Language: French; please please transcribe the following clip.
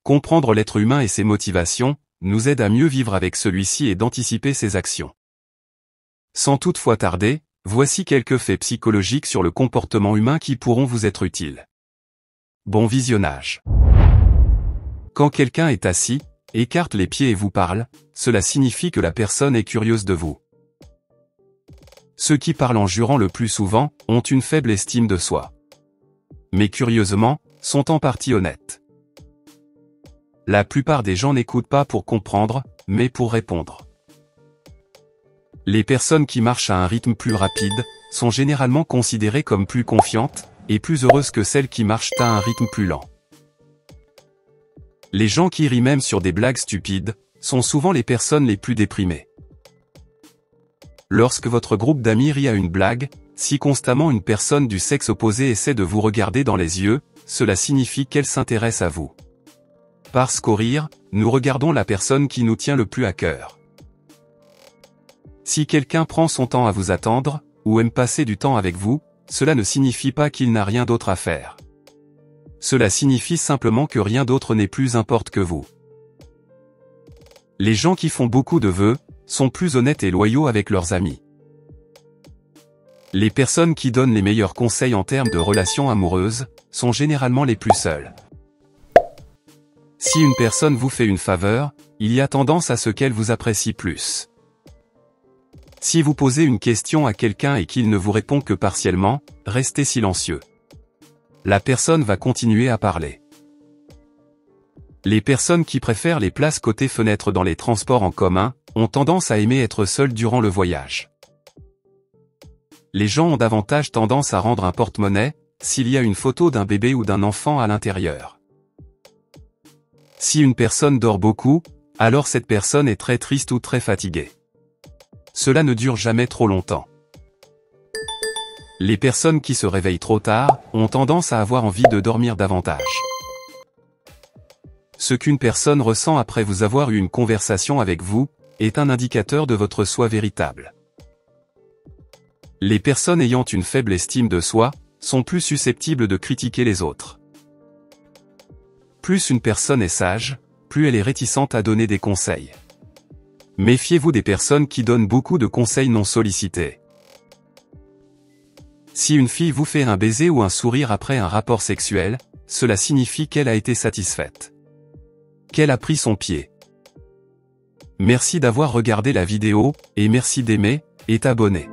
Comprendre l'être humain et ses motivations nous aide à mieux vivre avec celui-ci et d'anticiper ses actions. Sans toutefois tarder, voici quelques faits psychologiques sur le comportement humain qui pourront vous être utiles. Bon visionnage. Quand quelqu'un est assis, écarte les pieds et vous parle, cela signifie que la personne est curieuse de vous. Ceux qui parlent en jurant le plus souvent ont une faible estime de soi. Mais curieusement, sont en partie honnêtes. La plupart des gens n'écoutent pas pour comprendre, mais pour répondre. Les personnes qui marchent à un rythme plus rapide sont généralement considérées comme plus confiantes et plus heureuses que celles qui marchent à un rythme plus lent. Les gens qui rient même sur des blagues stupides sont souvent les personnes les plus déprimées. Lorsque votre groupe d'amis rit à une blague, si constamment une personne du sexe opposé essaie de vous regarder dans les yeux, cela signifie qu'elle s'intéresse à vous. Parce qu'au rire, nous regardons la personne qui nous tient le plus à cœur. Si quelqu'un prend son temps à vous attendre, ou aime passer du temps avec vous, cela ne signifie pas qu'il n'a rien d'autre à faire. Cela signifie simplement que rien d'autre n'est plus important que vous. Les gens qui font beaucoup de vœux sont plus honnêtes et loyaux avec leurs amis. Les personnes qui donnent les meilleurs conseils en termes de relations amoureuses sont généralement les plus seules. Si une personne vous fait une faveur, il y a tendance à ce qu'elle vous apprécie plus. Si vous posez une question à quelqu'un et qu'il ne vous répond que partiellement, restez silencieux. La personne va continuer à parler. Les personnes qui préfèrent les places côté fenêtre dans les transports en commun ont tendance à aimer être seules durant le voyage. Les gens ont davantage tendance à rendre un porte-monnaie s'il y a une photo d'un bébé ou d'un enfant à l'intérieur. Si une personne dort beaucoup, alors cette personne est très triste ou très fatiguée. Cela ne dure jamais trop longtemps. Les personnes qui se réveillent trop tard ont tendance à avoir envie de dormir davantage. Ce qu'une personne ressent après vous avoir eu une conversation avec vous est un indicateur de votre soi véritable. Les personnes ayant une faible estime de soi sont plus susceptibles de critiquer les autres. Plus une personne est sage, plus elle est réticente à donner des conseils. Méfiez-vous des personnes qui donnent beaucoup de conseils non sollicités. Si une fille vous fait un baiser ou un sourire après un rapport sexuel, cela signifie qu'elle a été satisfaite. Qu'elle a pris son pied. Merci d'avoir regardé la vidéo, et merci d'aimer et t'abonner.